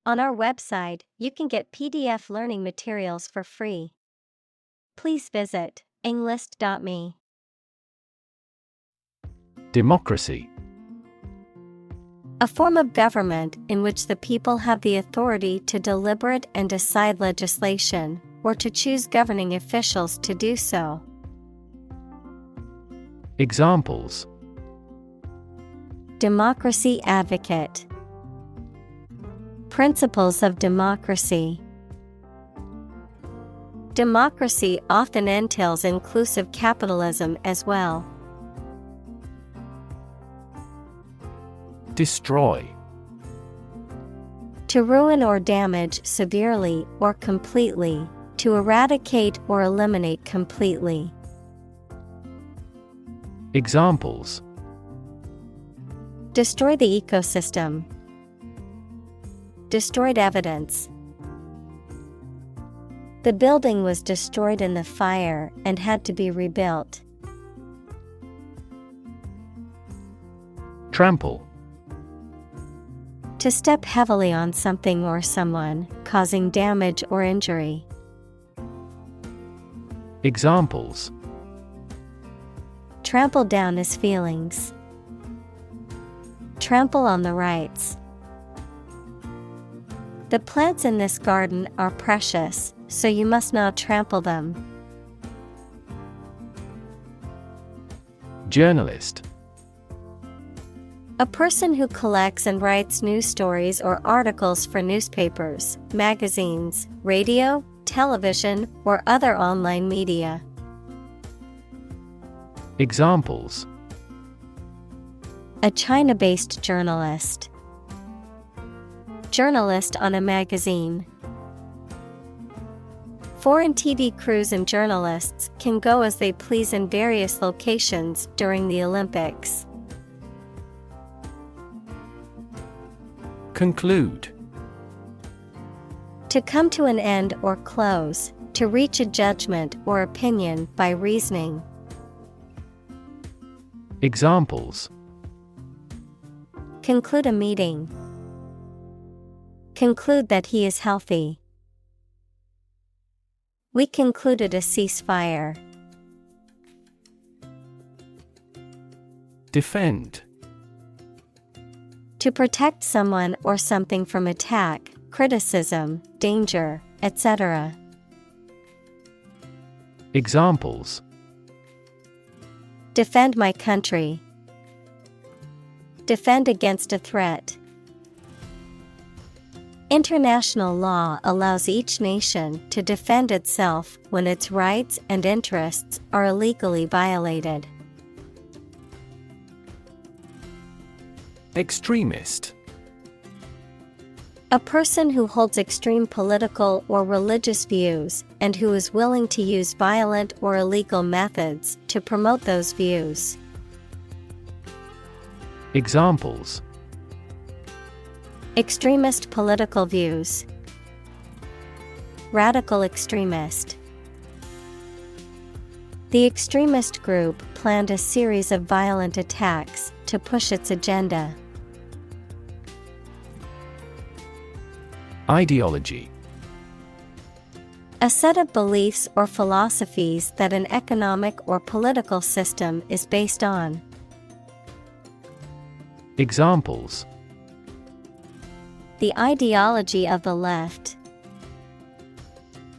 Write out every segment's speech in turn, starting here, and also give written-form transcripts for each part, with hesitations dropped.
On our website, you can get PDF learning materials for free. Please visit englist.me. Democracy. A form of government in which the people have the authority to deliberate and decide legislation, or to choose governing officials to do so. Examples: Democracy advocate. Principles of democracy. Democracy often entails inclusive capitalism as well. Destroy. To ruin or damage severely or completely, to eradicate or eliminate completely. Examples: Destroy the ecosystem. Destroyed evidence. The building was destroyed in the fire and had to be rebuilt. Trample. To step heavily on something or someone, causing damage or injury. Examples: Trample down his feelings. Trample on the rights. The plants in this garden are precious, so you must not trample them. Journalist. A person who collects and writes news stories or articles for newspapers, magazines, radio, television, or other online media. Examples: A China-based journalist. Journalist on a magazine. Foreign TV crews and journalists can go as they please in various locations during the Olympics. Conclude. To come to an end or close, to reach a judgment or opinion by reasoning. Examples: Conclude a meeting. Conclude that he is healthy. We concluded a ceasefire. Defend. To protect someone or something from attack, criticism, danger, etc. Examples: Defend my country. Defend against a threat. International law allows each nation to defend itself when its rights and interests are illegally violated. Extremist. A person who holds extreme political or religious views and who is willing to use violent or illegal methods to promote those views. Examples: Extremist political views. Radical extremist. The extremist group planned a series of violent attacks to push its agenda. Ideology. A set of beliefs or philosophies that an economic or political system is based on. Examples: The ideology of the left.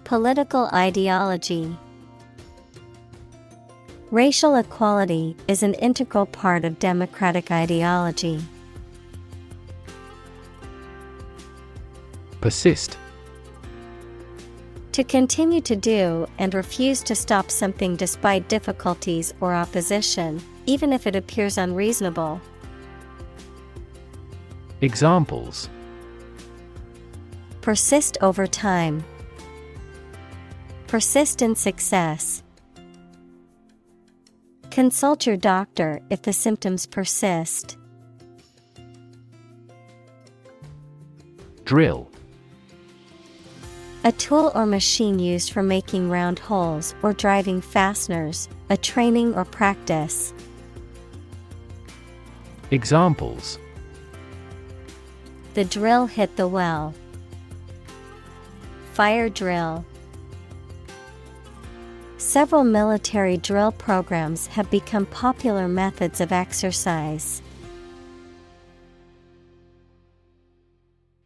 Political ideology. Racial equality is an integral part of democratic ideology. Persist. To continue to do and refuse to stop something despite difficulties or opposition, even if it appears unreasonable. Examples: Persist over time. Persist in success. Consult your doctor if the symptoms persist. Drill. A tool or machine used for making round holes or driving fasteners, a training or practice. Examples: The drill hit the well. fire drill. Several military drill programs have become popular methods of exercise.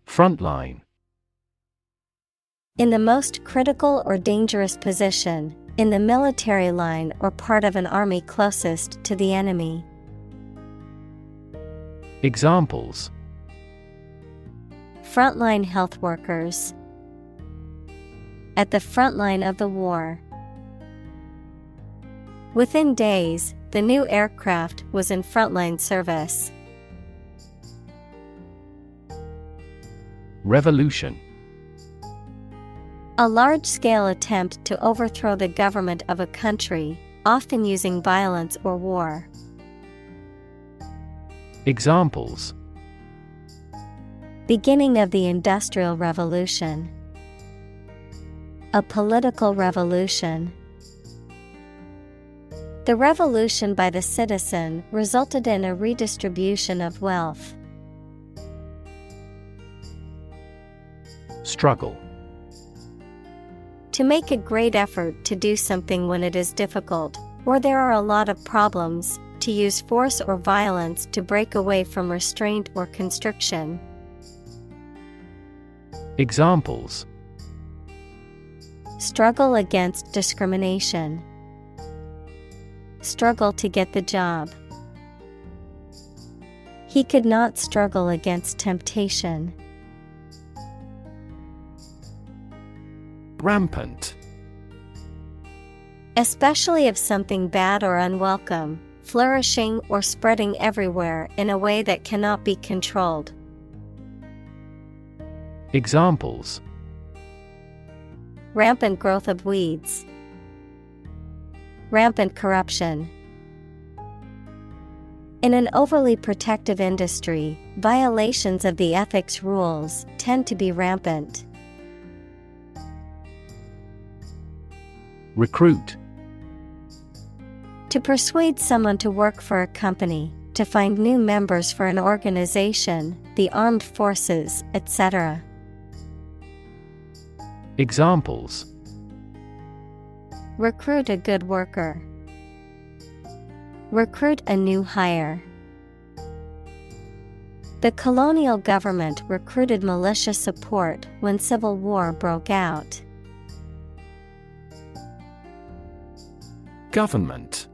Frontline. In the most critical or dangerous position, in the military line or part of an army closest to the enemy. Examples: Frontline health workers. At the front line of the war. Within days, the new aircraft was in frontline service. Revolution. A large-scale attempt to overthrow the government of a country, often using violence or war. Examples: Beginning of the Industrial Revolution. A political revolution. The revolution by the citizen resulted in a redistribution of wealth. Struggle. To make a great effort to do something when it is difficult, or there are a lot of problems, to use force or violence to break away from restraint or constriction. Examples: Struggle against discrimination. Struggle to get the job. He could not struggle against temptation. Rampant. Especially of something bad or unwelcome, flourishing or spreading everywhere in a way that cannot be controlled. Examples: Rampant growth of weeds. Rampant corruption. In an overly protective industry, violations of the ethics rules tend to be rampant. Recruit. To persuade someone to work for a company, to find new members for an organization, the armed forces, etc. Examples: Recruit a good worker. Recruit a new hire. The colonial government recruited militia support when civil war broke out. Government.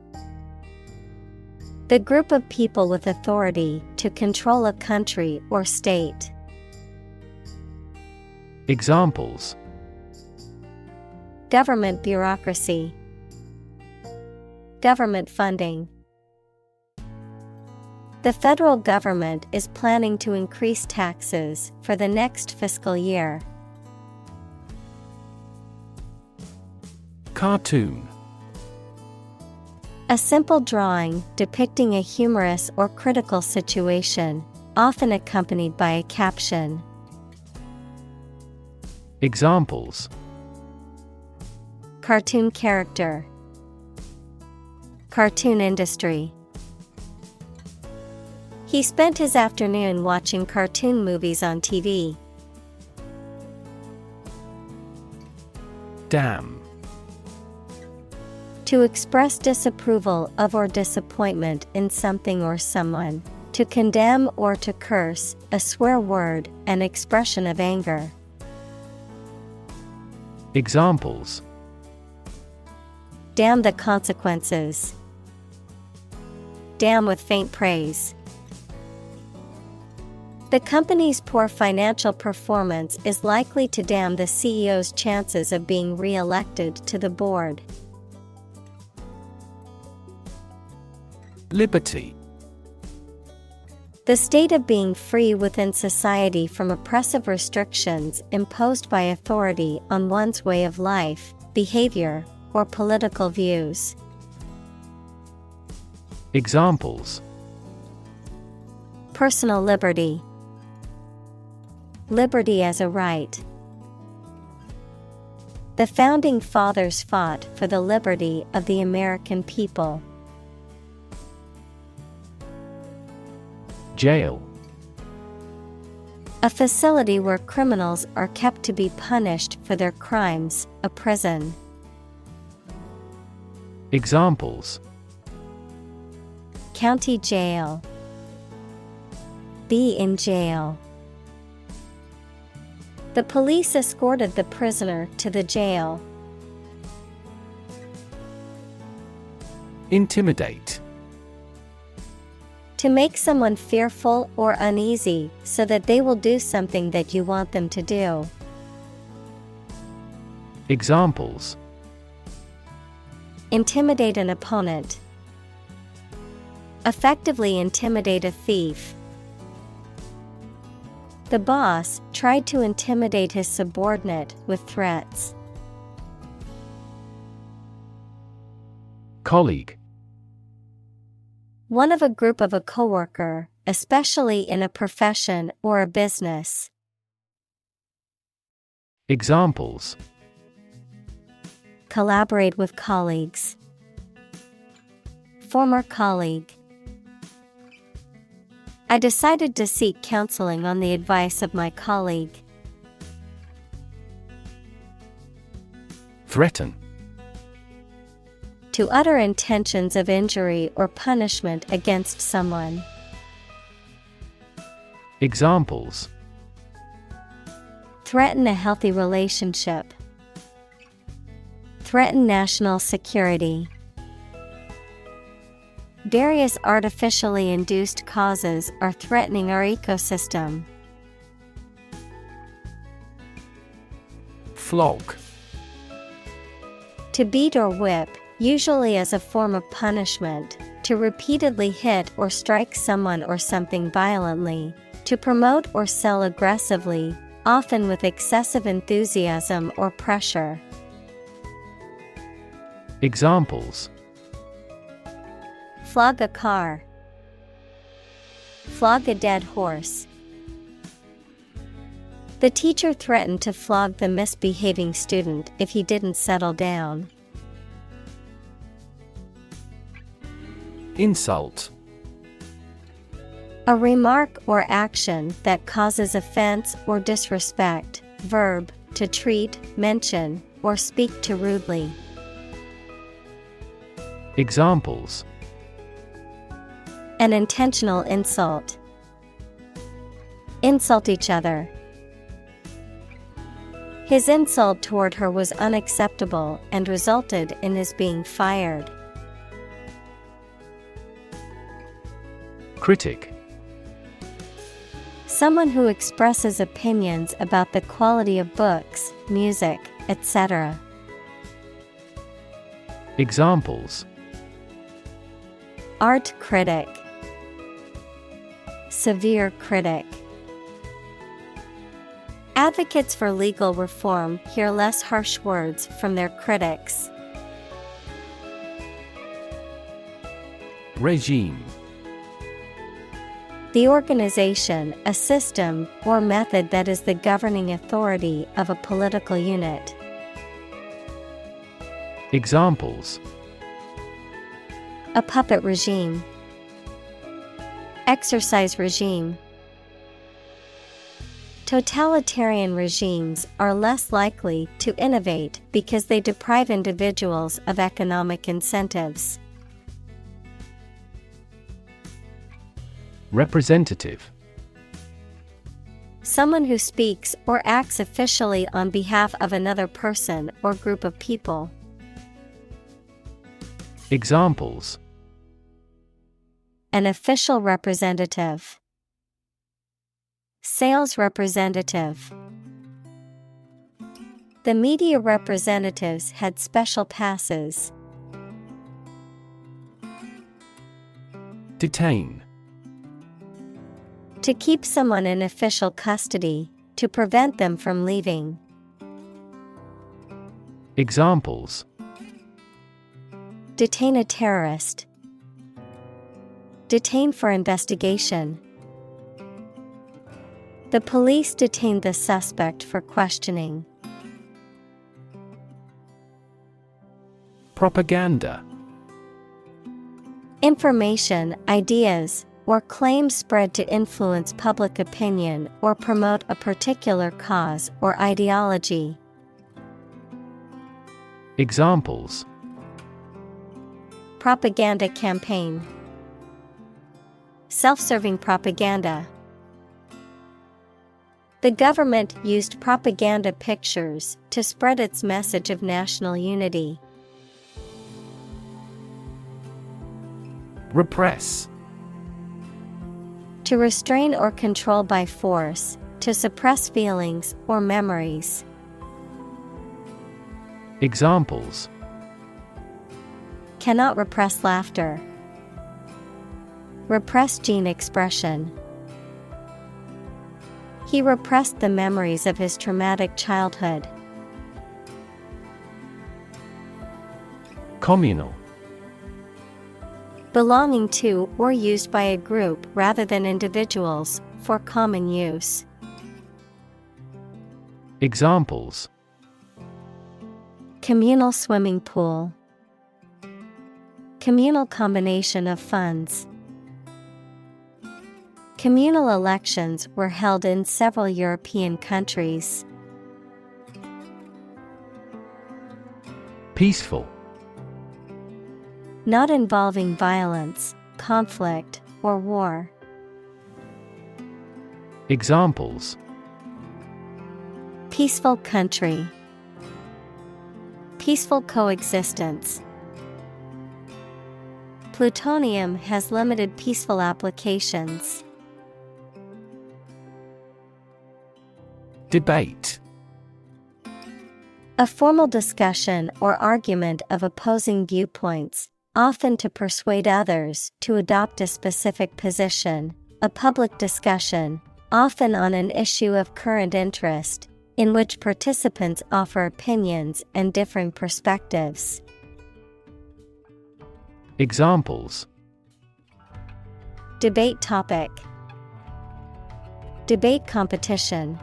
The group of people with authority to control a country or state. Examples: Government bureaucracy. Government funding. The federal government is planning to increase taxes for the next fiscal year. Cartoon. A simple drawing depicting a humorous or critical situation, often accompanied by a caption. Examples: Cartoon character. Cartoon industry. He spent his afternoon watching cartoon movies on TV. Damn. To express disapproval of or disappointment in something or someone. To condemn or to curse, a swear word, an expression of anger. Examples: Damn the consequences. Damn with faint praise. The company's poor financial performance is likely to damn the CEO's chances of being re-elected to the board. Liberty. The state of being free within society from oppressive restrictions imposed by authority on one's way of life, behavior, or political views. Examples: Personal liberty. Liberty as a right. The founding fathers fought for the liberty of the American people. Jail. A facility where criminals are kept to be punished for their crimes, a prison. Examples: County jail. Be in jail. The police escorted the prisoner to the jail. Intimidate. To make someone fearful or uneasy so that they will do something that you want them to do. Examples: Intimidate an opponent. Effectively intimidate a thief. The boss tried to intimidate his subordinate with threats. Colleague. One of a group of a coworker, especially in a profession or a business. Examples: Collaborate with colleagues. Former colleague. I decided to seek counseling on the advice of my colleague. Threaten. To utter intentions of injury or punishment against someone. Examples: Threaten a healthy relationship. Threaten national security. Various artificially induced causes are threatening our ecosystem. Flog. To beat or whip, usually as a form of punishment, to repeatedly hit or strike someone or something violently, to promote or sell aggressively, often with excessive enthusiasm or pressure. Examples: Flog a car. Flog a dead horse. The teacher threatened to flog the misbehaving student if he didn't settle down. Insult. A remark or action that causes offense or disrespect. Verb, to treat, mention, or speak to rudely. Examples: An intentional insult. Insult each other. His insult toward her was unacceptable and resulted in his being fired. Critic. Someone who expresses opinions about the quality of books, music, etc. Examples: Art critic. Severe critic. Advocates for legal reform hear less harsh words from their critics. Regime. The organization, a system, or method that is the governing authority of a political unit. Examples: A puppet regime. Exercise regime. Totalitarian regimes are less likely to innovate because they deprive individuals of economic incentives. Representative. Someone who speaks or acts officially on behalf of another person or group of people. Examples: An official representative. Sales representative. The media representatives had special passes. Detain. To keep someone in official custody, to prevent them from leaving. Examples: Detain a terrorist. Detain for investigation. The police detained the suspect for questioning. Propaganda. Information, ideas, or claims spread to influence public opinion or promote a particular cause or ideology. Examples: Propaganda campaign. Self-serving propaganda. The government used propaganda pictures to spread its message of national unity. Repress. To restrain or control by force, to suppress feelings or memories. Examples: Cannot repress laughter. Repress gene expression. He repressed the memories of his traumatic childhood. Communal. Belonging to or used by a group rather than individuals, for common use. Examples: Communal swimming pool. Communal combination of funds. Communal elections were held in several European countries. Peaceful. Not involving violence, conflict, or war. Examples: Peaceful country. Peaceful coexistence. Plutonium has limited peaceful applications. Debate. A formal discussion or argument of opposing viewpoints, often to persuade others to adopt a specific position. A public discussion, often on an issue of current interest, in which participants offer opinions and differing perspectives. Examples: Debate topic. Debate competition.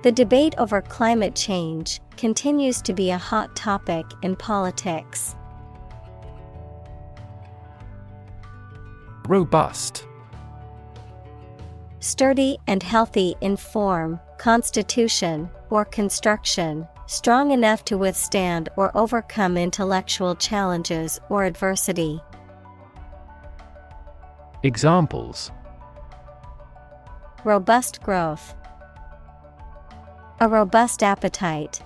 The debate over climate change continues to be a hot topic in politics. Robust. Sturdy and healthy in form, constitution, or construction, strong enough to withstand or overcome intellectual challenges or adversity. Examples: Robust growth. A robust appetite.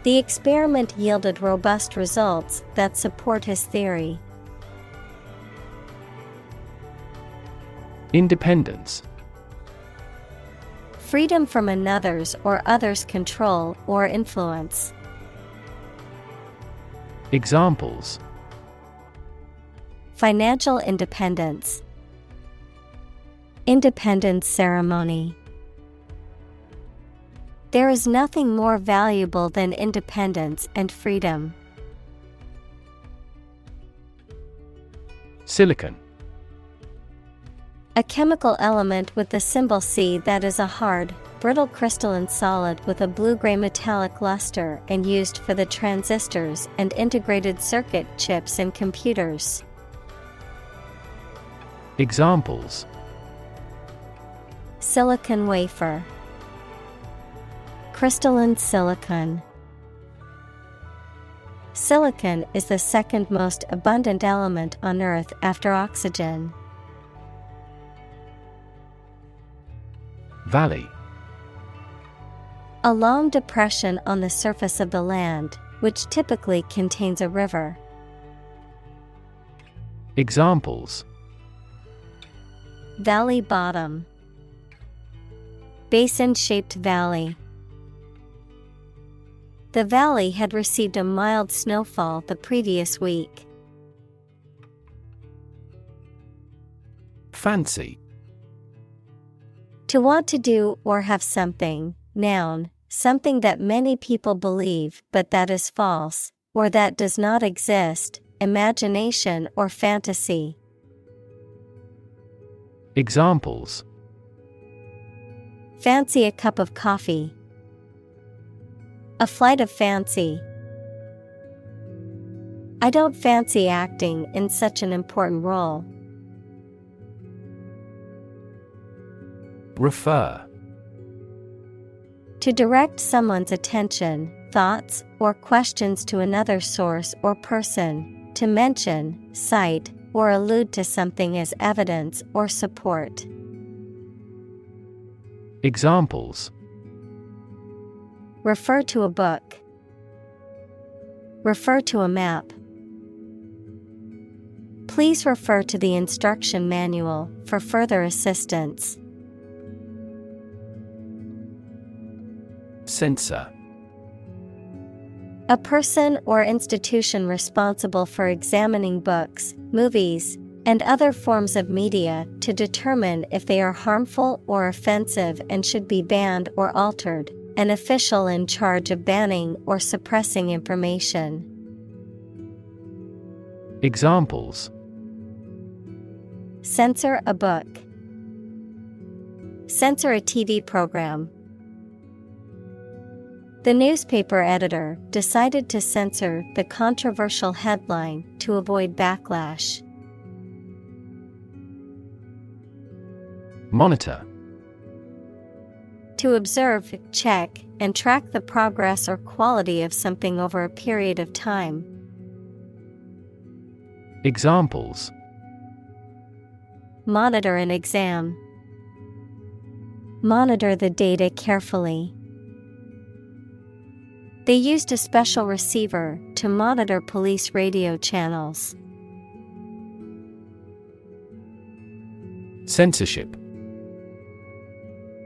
The experiment yielded robust results that support his theory. Independence. Freedom from another's or others' control or influence. Examples: Financial independence. Independence ceremony. There is nothing more valuable than independence and freedom. Silicon. A chemical element with the symbol C that is a hard, brittle crystalline solid with a blue-gray metallic luster and used for the transistors and integrated circuit chips in computers. Examples: Silicon wafer. Crystalline silicon. Silicon is the second most abundant element on Earth after oxygen. Valley. A long depression on the surface of the land, which typically contains a river. Examples: Valley bottom. Basin-shaped valley. The valley had received a mild snowfall the previous week. Fancy. To want to do or have something, noun, something that many people believe but that is false, or that does not exist, imagination or fantasy. Examples: Fancy a cup of coffee. A flight of fancy. I don't fancy acting in such an important role. Refer. To direct someone's attention, thoughts, or questions to another source or person, to mention, cite, or allude to something as evidence or support. Examples. Refer to a book. Refer to a map. Please refer to the instruction manual for further assistance. Censor. A person or institution responsible for examining books, movies, and other forms of media to determine if they are harmful or offensive and should be banned or altered. An official in charge of banning or suppressing information. Examples. Censor a book. Censor a TV program. The newspaper editor decided to censor the controversial headline to avoid backlash. Monitor. To observe, check, and track the progress or quality of something over a period of time. Examples. Monitor an exam. Monitor the data carefully. They used a special receiver to monitor police radio channels. Censorship.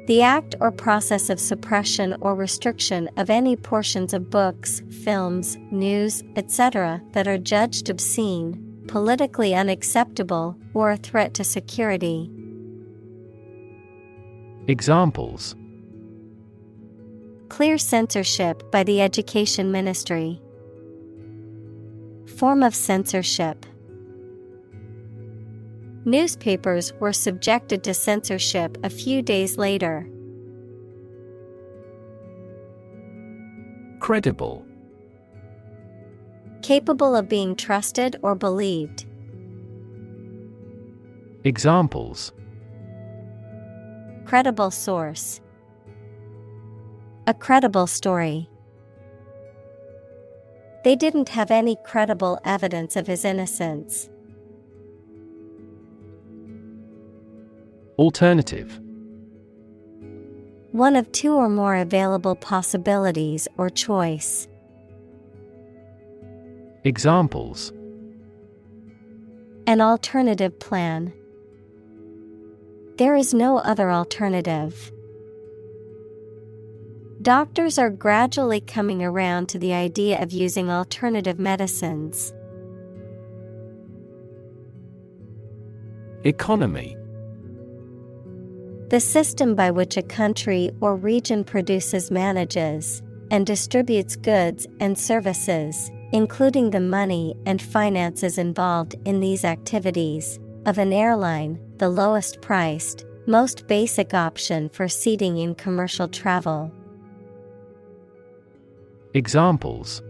The act or process of suppression or restriction of any portions of books, films, news, etc. that are judged obscene, politically unacceptable, or a threat to security. Examples. Clear censorship by the Education Ministry. Form of censorship. Newspapers were subjected to censorship a few days later. Credible. Capable of being trusted or believed. Examples. Credible source. A credible story. They didn't have any credible evidence of his innocence. Alternative. One of two or more available possibilities or choice. Examples. An alternative plan. There is no other alternative. Doctors are gradually coming around to the idea of using alternative medicines. Economy. The system by which a country or region produces, manages, and distributes goods and services, including the money and finances involved in these activities, of an airline, the lowest priced, most basic option for seating in commercial travel. Examples.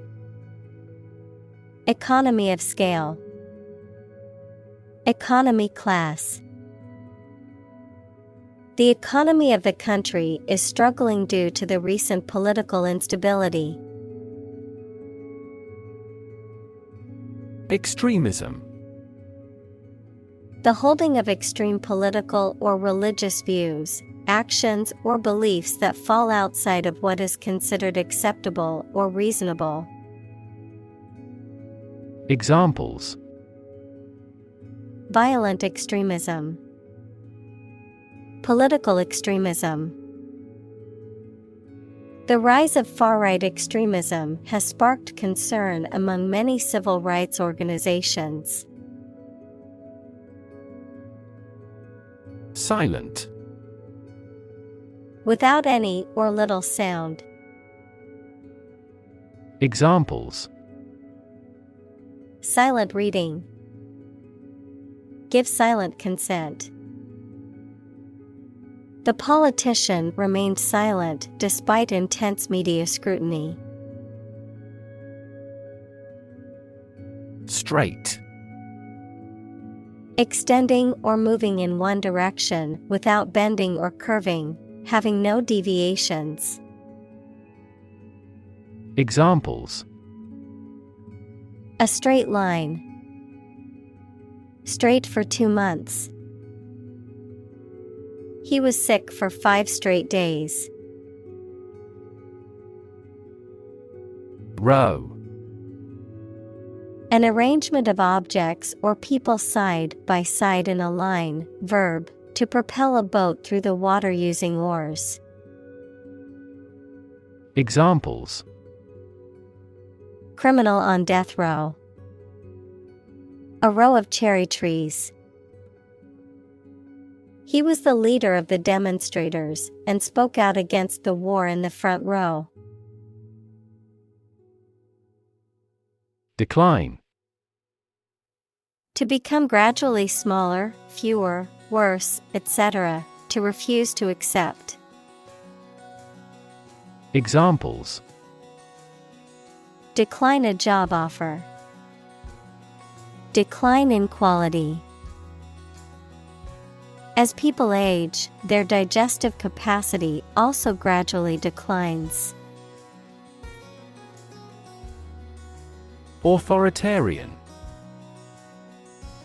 Economy of scale. Economy class. The economy of the country is struggling due to the recent political instability. Extremism. The holding of extreme political or religious views, actions, or beliefs that fall outside of what is considered acceptable or reasonable. Examples. Violent extremism. Political extremism. The rise of far-right extremism has sparked concern among many civil rights organizations. Silent. Without any or little sound. Examples. Silent reading. Give silent consent. The politician remained silent despite intense media scrutiny. Straight. Extending or moving in one direction without bending or curving, having no deviations. Examples: A straight line. Straight for 2 months. He was sick for 5 straight days. Row. An arrangement of objects or people side by side in a line. Verb, to propel a boat through the water using oars. Examples: Criminal on death row. A row of cherry trees. He was the leader of the demonstrators and spoke out against the war in the front row. Decline. To become gradually smaller, fewer, worse, etc., to refuse to accept. Examples: Decline a job offer. Decline in quality. As people age, their digestive capacity also gradually declines. Authoritarian.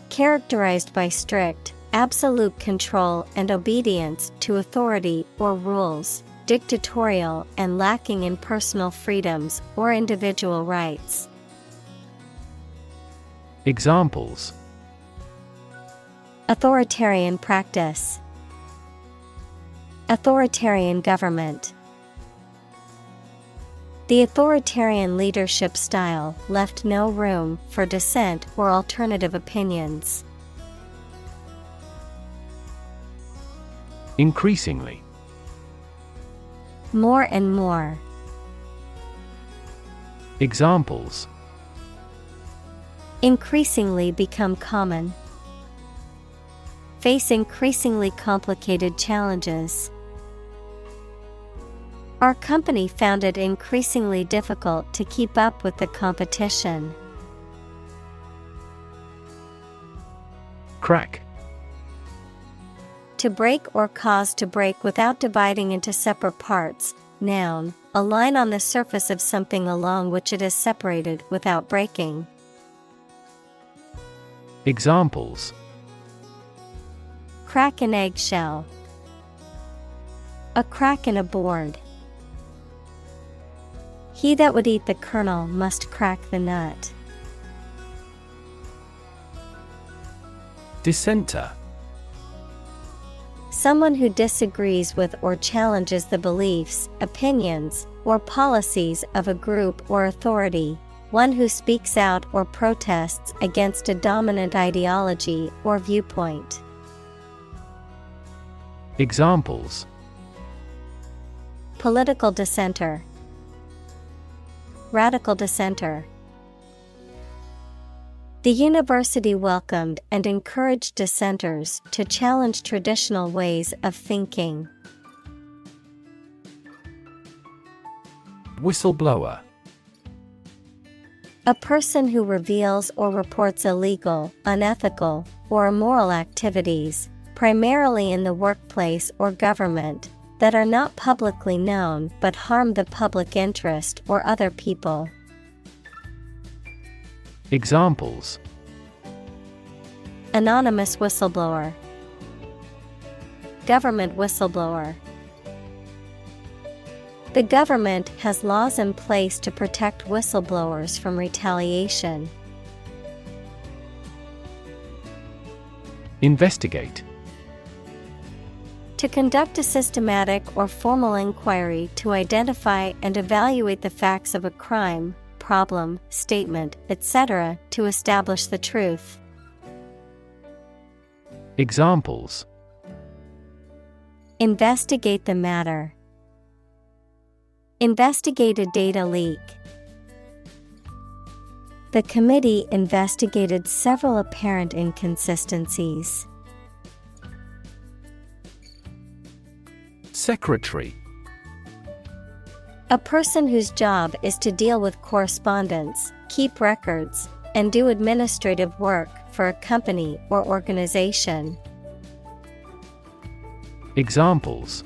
Characterized by strict, absolute control and obedience to authority or rules, dictatorial and lacking in personal freedoms or individual rights. Examples: Authoritarian practice. Authoritarian government. The authoritarian leadership style left no room for dissent or alternative opinions. Increasingly. More and more. Examples: Increasingly become common. Face increasingly complicated challenges. Our company found it increasingly difficult to keep up with the competition. Crack. To break or cause to break without dividing into separate parts. Noun, a line on the surface of something along which it is separated without breaking. Examples: Crack an eggshell. A crack in a board. He that would eat the kernel must crack the nut. Dissenter. Someone who disagrees with or challenges the beliefs, opinions, or policies of a group or authority. One who speaks out or protests against a dominant ideology or viewpoint. Examples: Political dissenter. Radical dissenter. The university welcomed and encouraged dissenters to challenge traditional ways of thinking. Whistleblower. A person who reveals or reports illegal, unethical, or immoral activities, primarily in the workplace or government, that are not publicly known but harm the public interest or other people. Examples: Anonymous whistleblower. Government whistleblower. The government has laws in place to protect whistleblowers from retaliation. Investigate. To conduct a systematic or formal inquiry to identify and evaluate the facts of a crime, problem, statement, etc., to establish the truth. Examples: Investigate the matter. Investigate a data leak. The committee investigated several apparent inconsistencies. Secretary. A person whose job is to deal with correspondence, keep records, and do administrative work for a company or organization. Examples: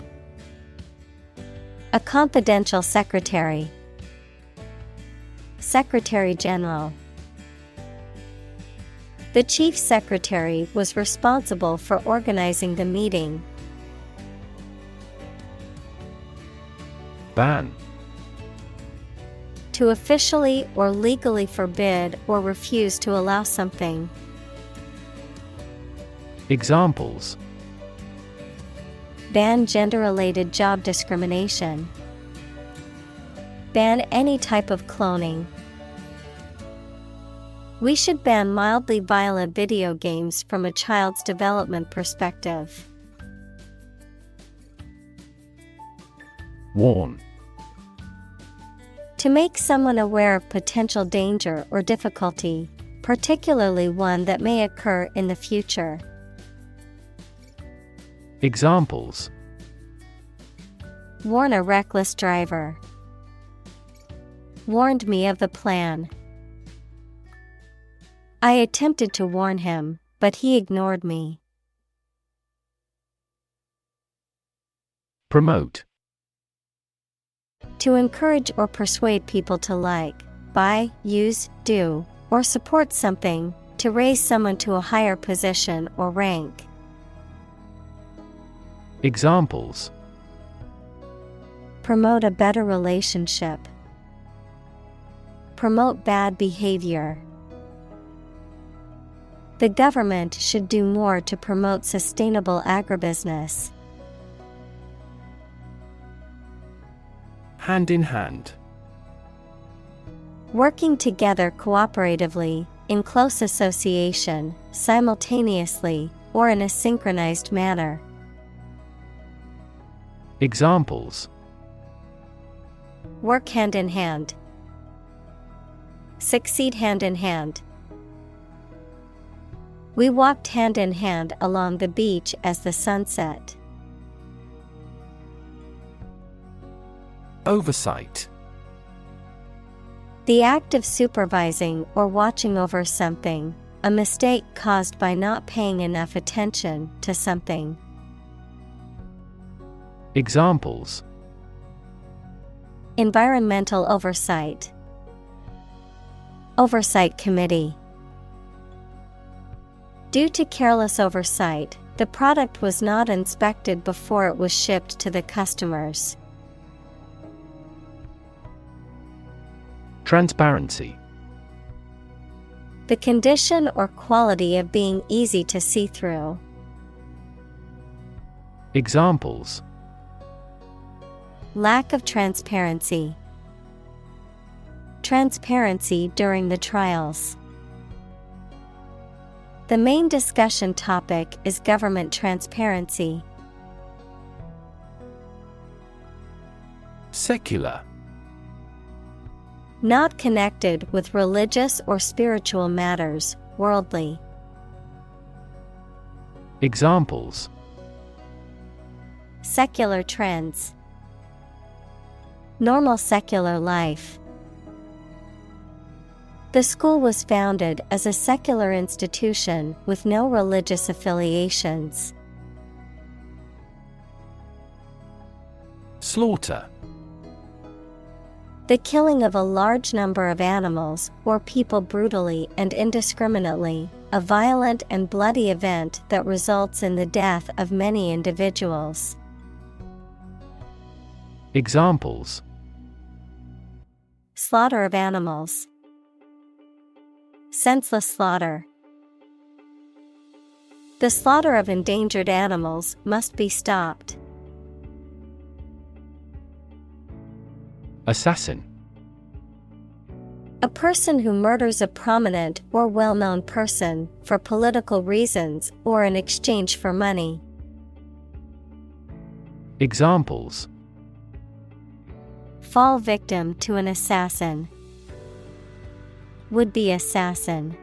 A confidential secretary. Secretary General. The chief secretary was responsible for organizing the meeting. Ban. To officially or legally forbid or refuse to allow something. Examples: Ban gender-related job discrimination. Ban any type of cloning. We should ban mildly violent video games from a child's development perspective. Warn. To make someone aware of potential danger or difficulty, particularly one that may occur in the future. Examples: Warn a reckless driver. Warned me of the plan. I attempted to warn him, but he ignored me. Promote. To encourage or persuade people to like, buy, use, do, or support something, to raise someone to a higher position or rank. Examples: Promote a better relationship. Promote bad behavior. The government should do more to promote sustainable agribusiness. Hand in hand. Working together cooperatively, in close association, simultaneously, or in a synchronized manner. Examples: Work hand in hand. Succeed hand in hand. We walked hand in hand along the beach as the sun set. Oversight. The act of supervising or watching over something, a mistake caused by not paying enough attention to something. Examples: Environmental oversight. Oversight committee. Due to careless oversight, the product was not inspected before it was shipped to the customers. Transparency. The condition or quality of being easy to see through. Examples: Lack of transparency. Transparency during the trials. The main discussion topic is government transparency. Secular. Not connected with religious or spiritual matters, worldly. Examples: Secular trends. Normal secular life. The school was founded as a secular institution with no religious affiliations. Slaughter. The killing of a large number of animals or people brutally and indiscriminately, a violent and bloody event that results in the death of many individuals. Examples: Slaughter of animals. Senseless slaughter. The slaughter of endangered animals must be stopped. Assassin. A person who murders a prominent or well-known person for political reasons or in exchange for money. Examples: Fall victim to an assassin. Would-be assassin.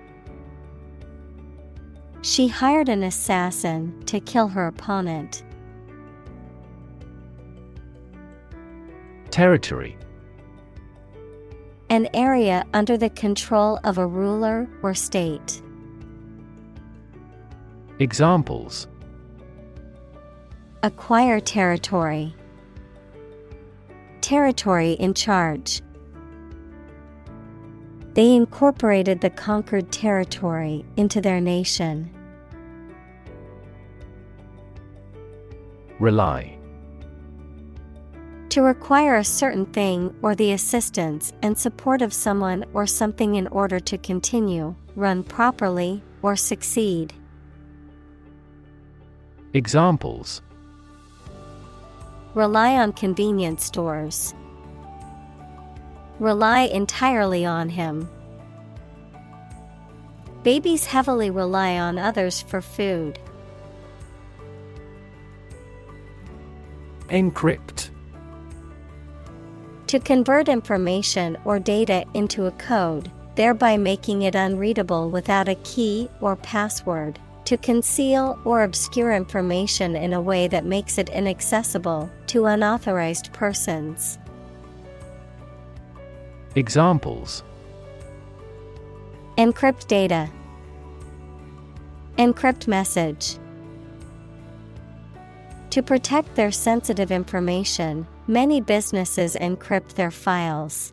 She hired an assassin to kill her opponent. Territory. An area under the control of a ruler or state. Examples: Acquire territory. Territory in charge. They incorporated the conquered territory into their nation. Rely. To require a certain thing or the assistance and support of someone or something in order to continue, run properly, or succeed. Examples: Rely on convenience stores. Rely entirely on him. Babies heavily rely on others for food. Encrypt. To convert information or data into a code, thereby making it unreadable without a key or password. To conceal or obscure information in a way that makes it inaccessible to unauthorized persons. Examples: Encrypt data. Encrypt message. To protect their sensitive information, many businesses encrypt their files.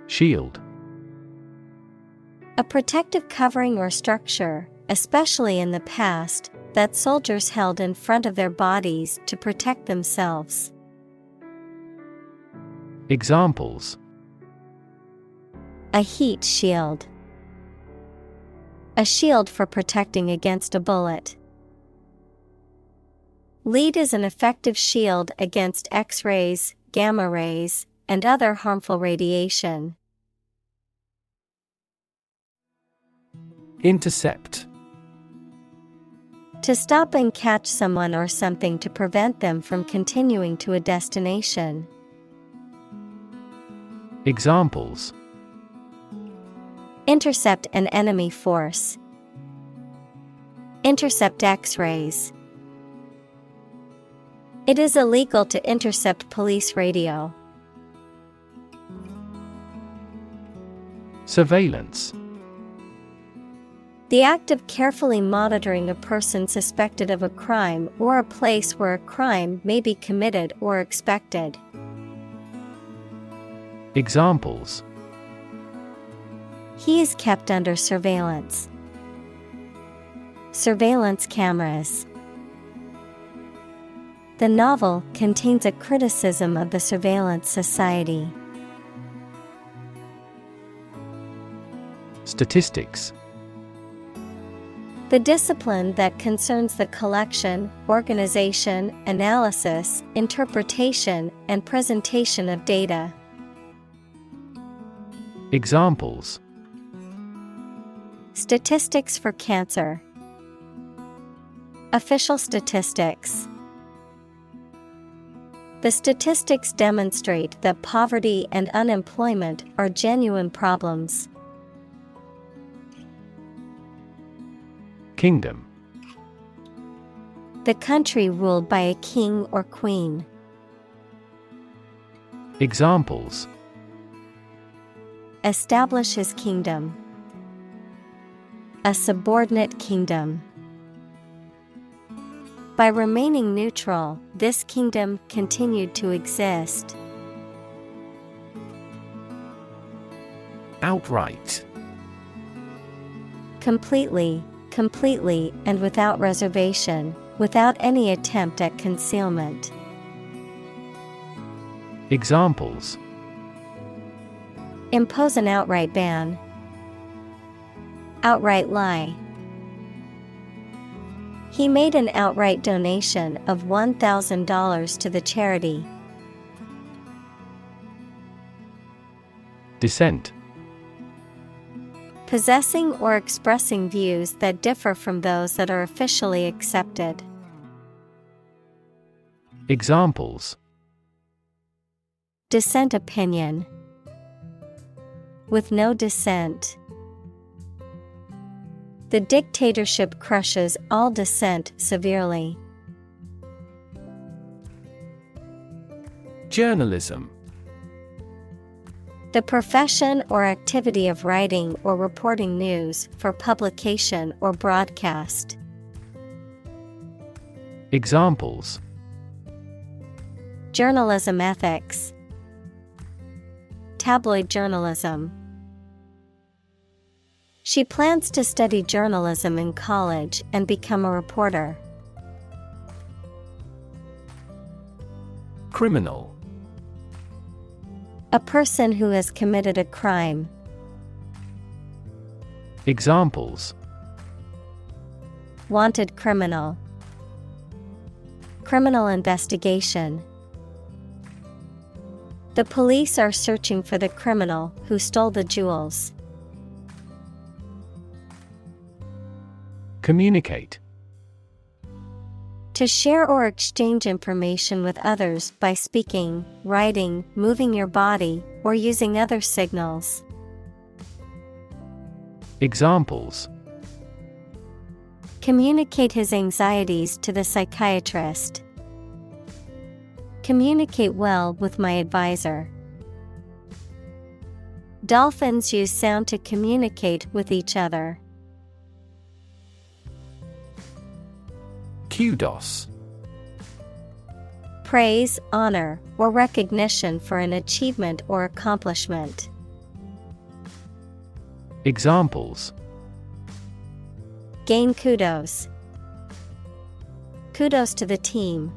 Shield. A protective covering or structure, especially in the past, that soldiers held in front of their bodies to protect themselves. Examples: A heat shield. A shield for protecting against a bullet. Lead is an effective shield against X-rays, gamma rays, and other harmful radiation. Intercept. To stop and catch someone or something to prevent them from continuing to a destination. Examples: Intercept an enemy force. Intercept X-rays. It is illegal to intercept police radio. Surveillance. The act of carefully monitoring a person suspected of a crime or a place where a crime may be committed or expected. Examples: He is kept under surveillance. Surveillance cameras. The novel contains a criticism of the surveillance society. Statistics. The discipline that concerns the collection, organization, analysis, interpretation, and presentation of data. Examples: Statistics for cancer. Official statistics. The statistics demonstrate that poverty and unemployment are genuine problems. Kingdom. The country ruled by a king or queen. Examples: Establish his kingdom. A subordinate kingdom. By remaining neutral, this kingdom continued to exist. Outright. Completely, and without reservation, without any attempt at concealment. Examples: Impose an outright ban. Outright lie. He made an outright donation of $1,000 to the charity. Dissent. Possessing or expressing views that differ from those that are officially accepted. Examples: Dissent opinion. With no dissent. The dictatorship crushes all dissent severely. Journalism. The profession or activity of writing or reporting news for publication or broadcast. Examples: Journalism ethics. Tabloid journalism. She plans to study journalism in college and become a reporter. Criminal. A person who has committed a crime. Examples: Wanted criminal. Criminal investigation. The police are searching for the criminal who stole the jewels. Communicate. To share or exchange information with others by speaking, writing, moving your body, or using other signals. Examples: Communicate his anxieties to the psychiatrist. Communicate well with my advisor. Dolphins use sound to communicate with each other. Kudos. Praise, honor, or recognition for an achievement or accomplishment. Examples: Gain kudos. Kudos to the team.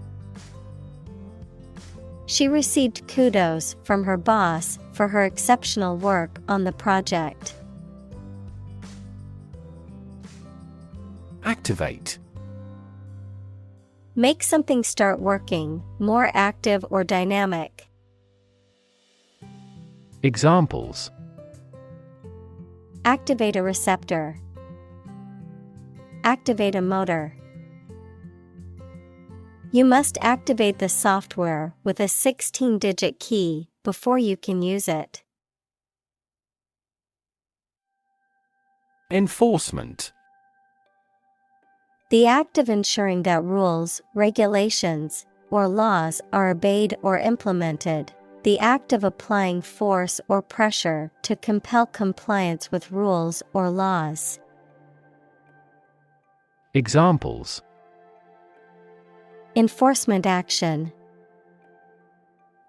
She received kudos from her boss for her exceptional work on the project. Activate. Make something start working, more active or dynamic. Examples: Activate a receptor. Activate a motor. You must activate the software with a 16-digit key before you can use it. Enforcement. The act of ensuring that rules, regulations, or laws are obeyed or implemented. The act of applying force or pressure to compel compliance with rules or laws. Examples: Enforcement action.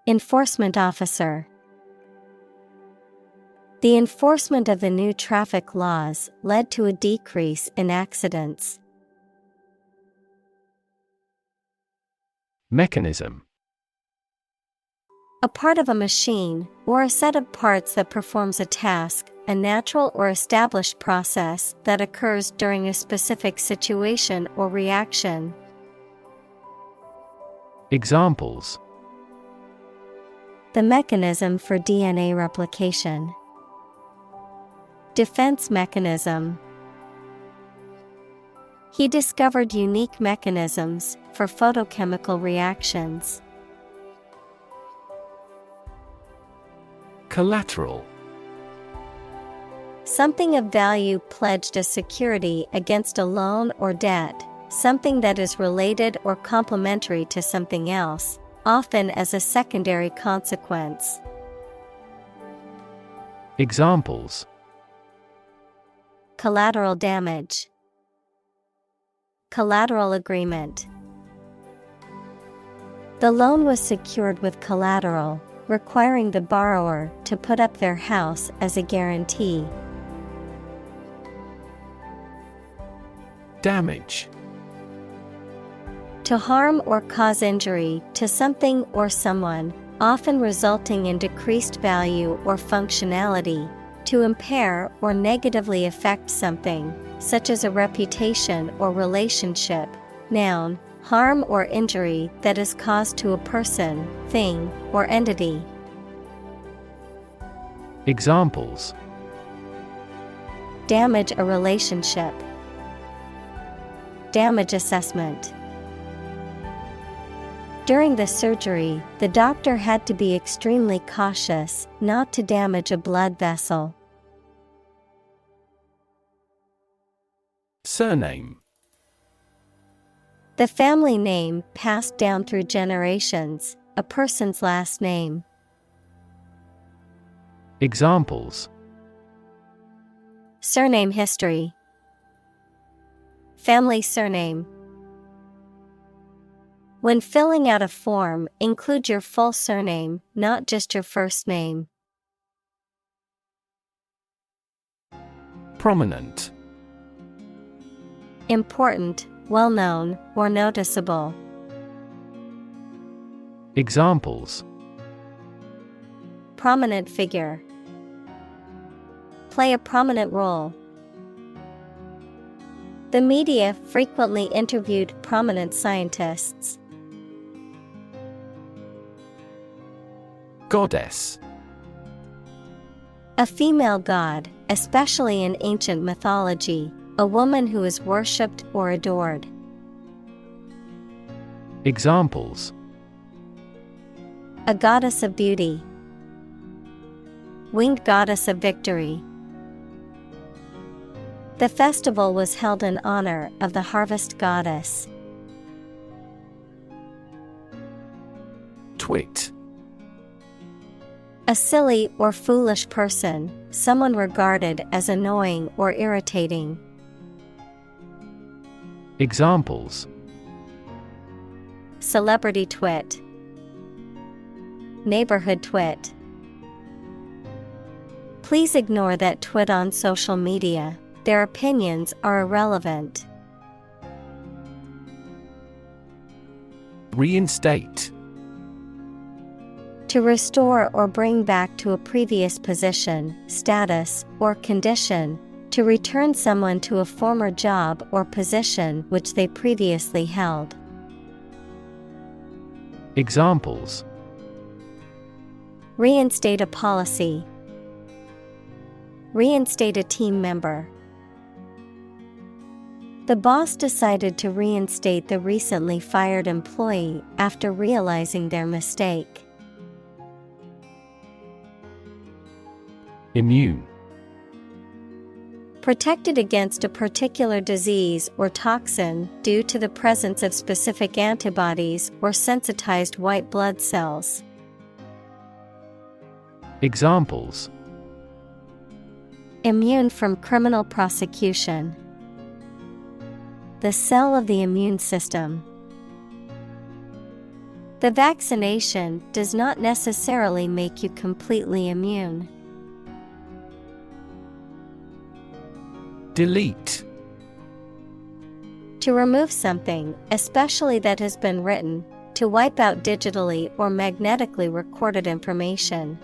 Enforcement officer. The enforcement of the new traffic laws led to a decrease in accidents. Mechanism. A part of a machine, or a set of parts that performs a task, a natural or established process that occurs during a specific situation or reaction. Examples: The mechanism for DNA replication. Defense mechanism. He discovered unique mechanisms for photochemical reactions. Collateral. Something of value pledged as security against a loan or debt, something that is related or complementary to something else, often as a secondary consequence. Examples: Collateral damage. Collateral agreement. The loan was secured with collateral, requiring the borrower to put up their house as a guarantee. Damage. To harm or cause injury to something or someone, often resulting in decreased value or functionality. To impair or negatively affect something, such as a reputation or relationship. Noun, harm or injury that is caused to a person, thing, or entity. Examples: Damage a relationship. Damage assessment. During the surgery, the doctor had to be extremely cautious not to damage a blood vessel. Surname. The family name passed down through generations, a person's last name. Examples: Surname history. Family surname. When filling out a form, include your full surname, not just your first name. Prominent. Important, well-known, or noticeable. Examples: Prominent figure. Play a prominent role. The media frequently interviewed prominent scientists. Goddess. A female god, especially in ancient mythology, a woman who is worshipped or adored. Examples: A goddess of beauty. Winged goddess of victory. The festival was held in honor of the harvest goddess. Twit. A silly or foolish person, someone regarded as annoying or irritating. Examples: Celebrity twit. Neighborhood twit. Please ignore that twit on social media. Their opinions are irrelevant. Reinstate. To restore or bring back to a previous position, status, or condition. To return someone to a former job or position which they previously held. Examples: Reinstate a policy. Reinstate a team member. The boss decided to reinstate the recently fired employee after realizing their mistake. Immune. Protected against a particular disease or toxin due to the presence of specific antibodies or sensitized white blood cells. Examples: Immune from criminal prosecution. The cell of the immune system. The vaccination does not necessarily make you completely immune. Delete. To remove something, especially that has been written, to wipe out digitally or magnetically recorded information.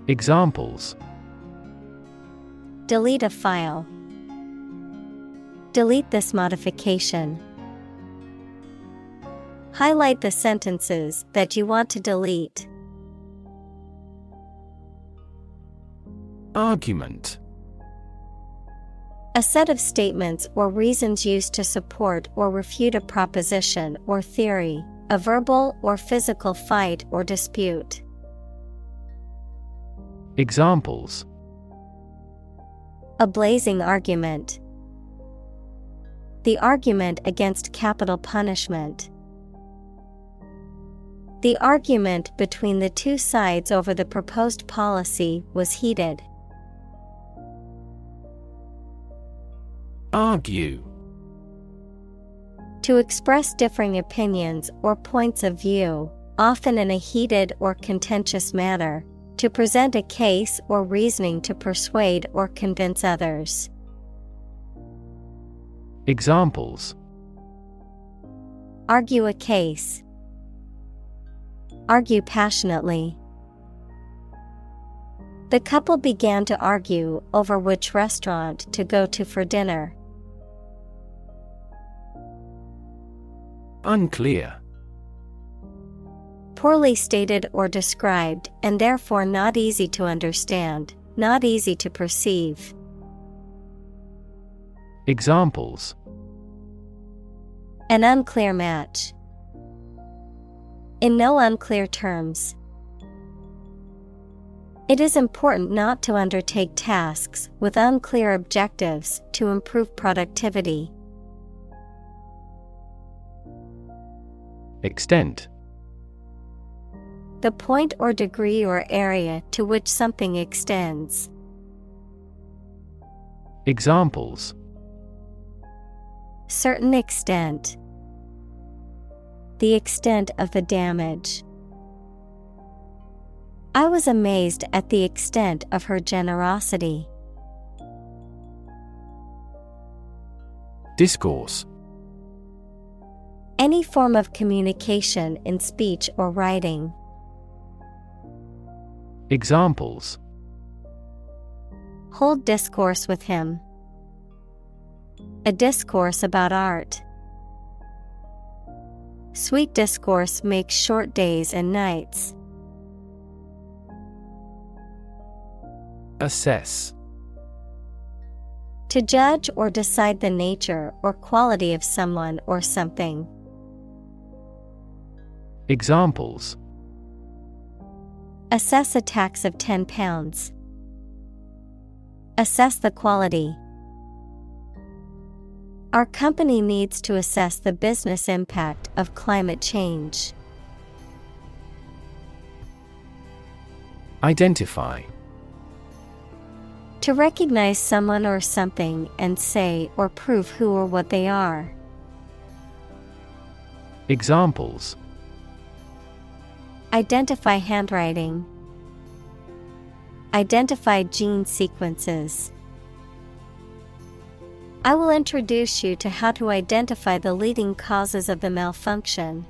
Examples: Delete a file. Delete this modification. Highlight the sentences that you want to delete. Argument. A set of statements or reasons used to support or refute a proposition or theory, a verbal or physical fight or dispute. Examples: A blazing argument. The argument against capital punishment. The argument between the two sides over the proposed policy was heated. Argue. To express differing opinions or points of view, often in a heated or contentious manner, to present a case or reasoning to persuade or convince others. Examples: Argue a case. Argue passionately. The couple began to argue over which restaurant to go to for dinner. Unclear. Poorly stated or described, and therefore not easy to understand, not easy to perceive. Examples: An unclear match. In no unclear terms. It is important not to undertake tasks with unclear objectives to improve productivity. Extent. The point or degree or area to which something extends. Examples. Certain extent. The extent of the damage. I was amazed at the extent of her generosity. Discourse. Any form of communication in speech or writing. Examples. Hold discourse with him. A discourse about art. Sweet discourse makes short days and nights. Assess. To judge or decide the nature or quality of someone or something. Examples. Assess a tax of £10. Assess the quality. Our company needs to assess the business impact of climate change. Identify. To recognize someone or something and say or prove who or what they are. Examples. Identify handwriting. Identify gene sequences. I will introduce you to how to identify the leading causes of the malfunction.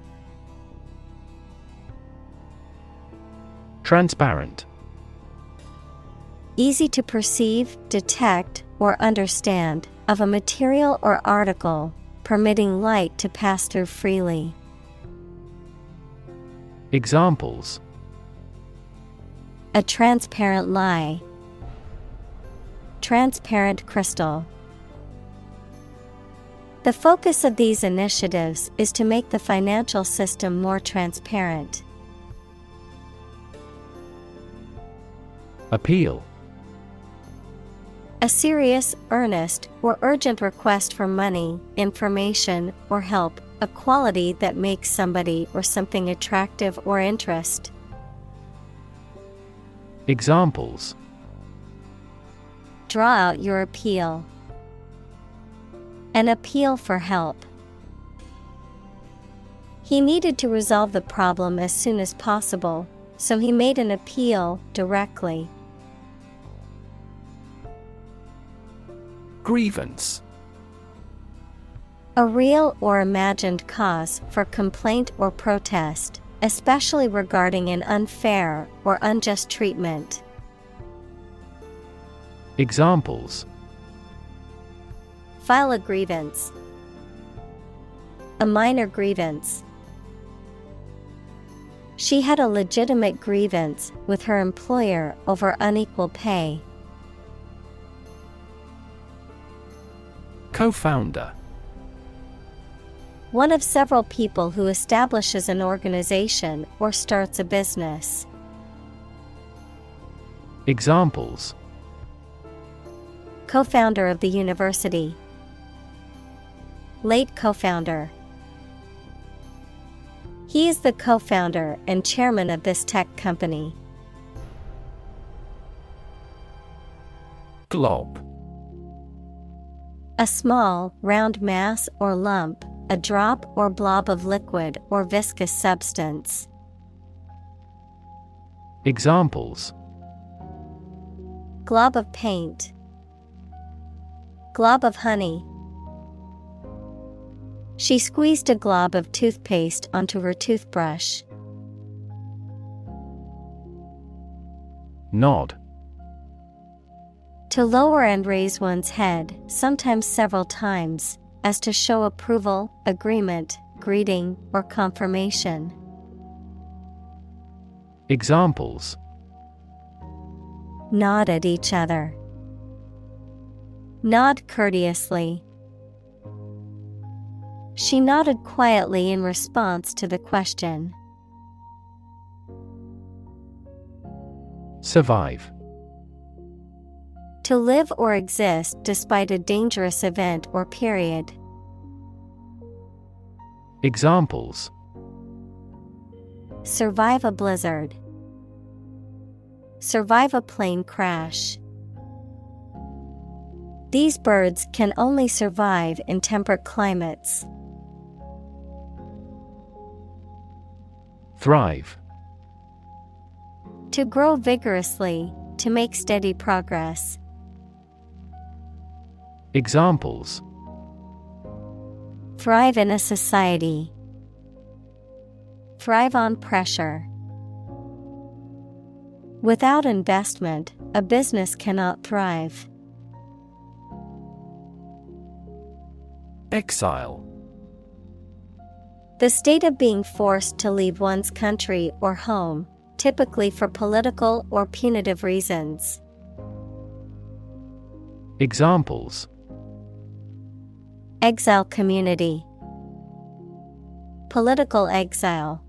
Transparent. Easy to perceive, detect, or understand, of a material or article, permitting light to pass through freely. Examples. A transparent lie. Transparent crystal. The focus of these initiatives is to make the financial system more transparent. Appeal. A serious, earnest, or urgent request for money, information, or help, a quality that makes somebody or something attractive or interest. Examples. Draw out your appeal. An appeal for help. He needed to resolve the problem as soon as possible, so he made an appeal directly. Grievance. A real or imagined cause for complaint or protest, especially regarding an unfair or unjust treatment. Examples. File a grievance. A minor grievance. She had a legitimate grievance with her employer over unequal pay. Co-founder. One of several people who establishes an organization or starts a business. Examples. Co-founder of the university. Late co-founder. He is the co-founder and chairman of this tech company. Glob. A small, round mass or lump, a drop or blob of liquid or viscous substance. Examples. Glob of paint. Glob of honey. She squeezed a glob of toothpaste onto her toothbrush. Nod. To lower and raise one's head, sometimes several times, as to show approval, agreement, greeting, or confirmation. Examples. Nod at each other. Nod courteously. She nodded quietly in response to the question. Survive. To live or exist despite a dangerous event or period. Examples. Survive a blizzard. Survive a plane crash. These birds can only survive in temperate climates. Thrive. To grow vigorously, to make steady progress. Examples: Thrive in a society. Thrive on pressure. Without investment, a business cannot thrive. Exile. The state of being forced to leave one's country or home, typically for political or punitive reasons. Examples: Exile community. Political exile.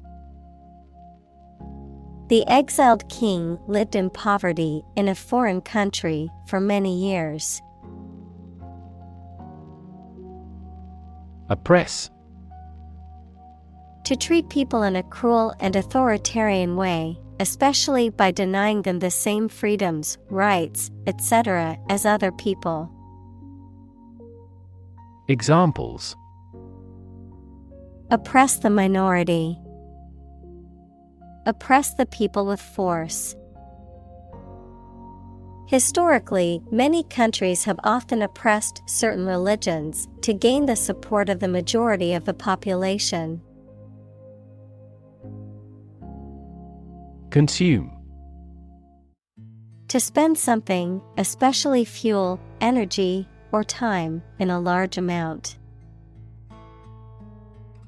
The exiled king lived in poverty in a foreign country for many years. Oppress. To treat people in a cruel and authoritarian way, especially by denying them the same freedoms, rights, etc. as other people. Examples: Oppress the minority. Oppress the people with force. Historically, many countries have often oppressed certain religions to gain the support of the majority of the population. Consume. To spend something, especially fuel, energy, or time, in a large amount.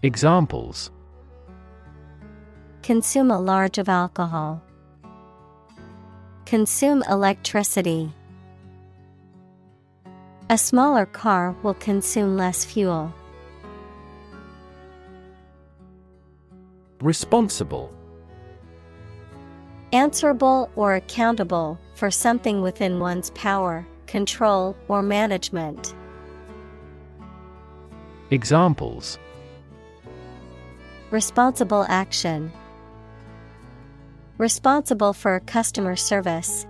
Examples: Consume a large of alcohol. Consume electricity. A smaller car will consume less fuel. Responsible. Answerable or accountable for something within one's power, control, or management. Examples: Responsible action. Responsible for customer service.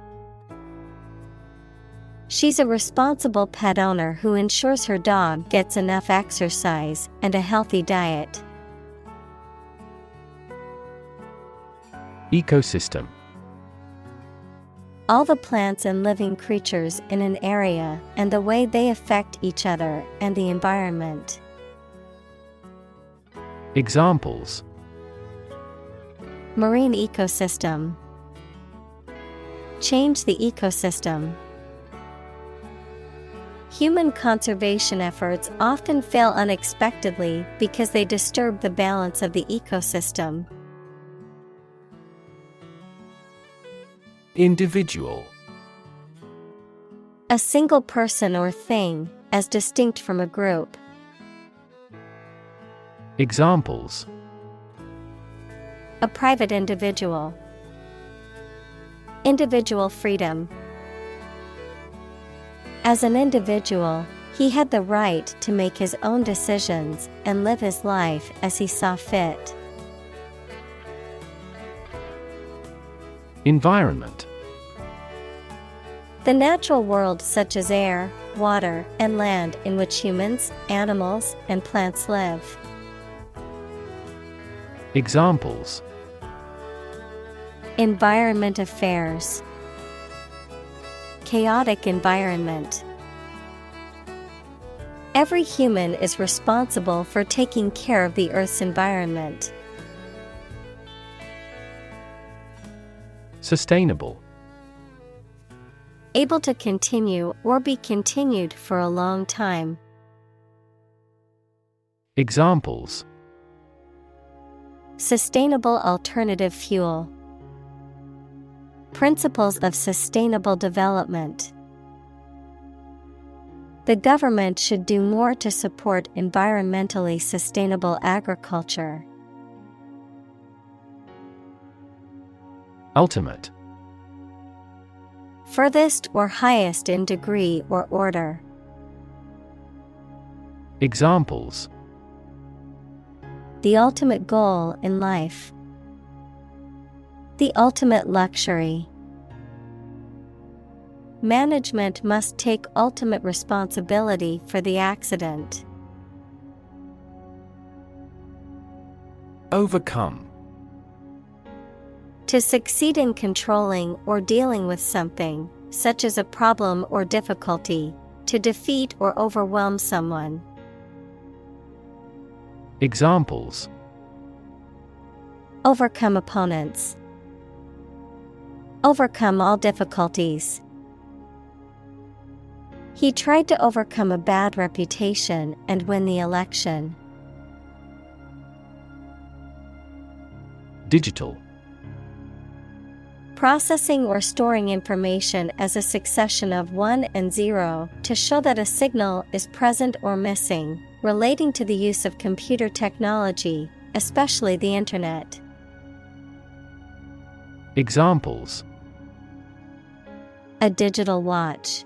She's a responsible pet owner who ensures her dog gets enough exercise and a healthy diet. Ecosystem. All the plants and living creatures in an area and the way they affect each other and the environment. Examples: Marine ecosystem. Change the ecosystem. Human conservation efforts often fail unexpectedly because they disturb the balance of the ecosystem. Individual. A single person or thing, as distinct from a group. Examples: A private individual. Individual freedom. As an individual, he had the right to make his own decisions and live his life as he saw fit. Environment. The natural world such as air, water, and land in which humans, animals, and plants live. Examples: Environment affairs. Chaotic environment. Every human is responsible for taking care of the Earth's environment. Sustainable. Able to continue or be continued for a long time. Examples: Sustainable alternative fuel. Principles of sustainable development. The government should do more to support environmentally sustainable agriculture. Ultimate. Furthest or highest in degree or order. Examples: The ultimate goal in life. The ultimate luxury. Management must take ultimate responsibility for the accident. Overcome. To succeed in controlling or dealing with something, such as a problem or difficulty, to defeat or overwhelm someone. Examples: Overcome opponents. Overcome all difficulties. He tried to overcome a bad reputation and win the election. Digital. Processing or storing information as a succession of 1 and 0 to show that a signal is present or missing, relating to the use of computer technology, especially the Internet. Examples: A digital watch.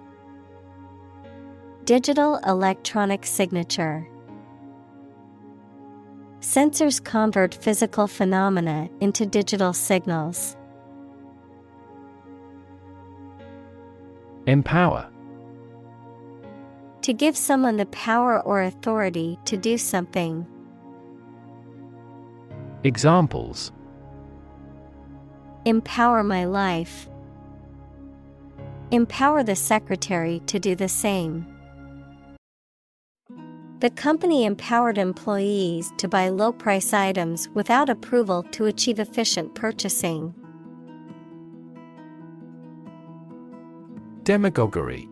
Digital electronic signature. Sensors convert physical phenomena into digital signals. Empower. To give someone the power or authority to do something. Examples: Empower my life. Empower the secretary to do the same. The company empowered employees to buy low-price items without approval to achieve efficient purchasing. Demagoguery.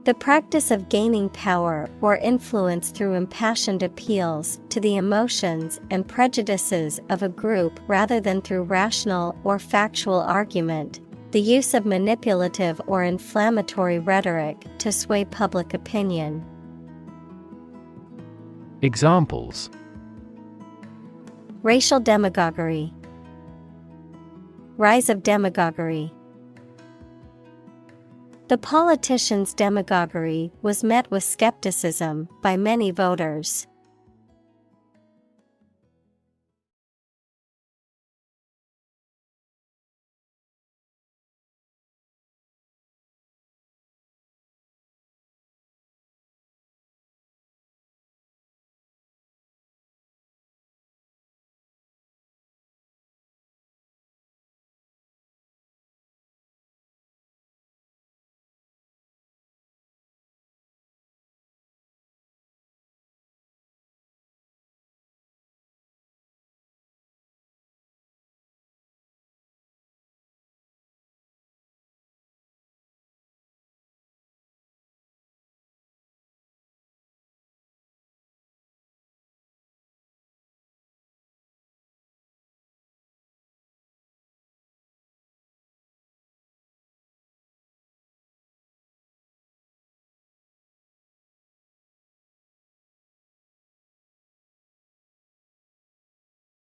The practice of gaining power or influence through impassioned appeals to the emotions and prejudices of a group rather than through rational or factual argument, the use of manipulative or inflammatory rhetoric to sway public opinion. Examples: Racial demagoguery. Rise of demagoguery. The politician's demagoguery was met with skepticism by many voters.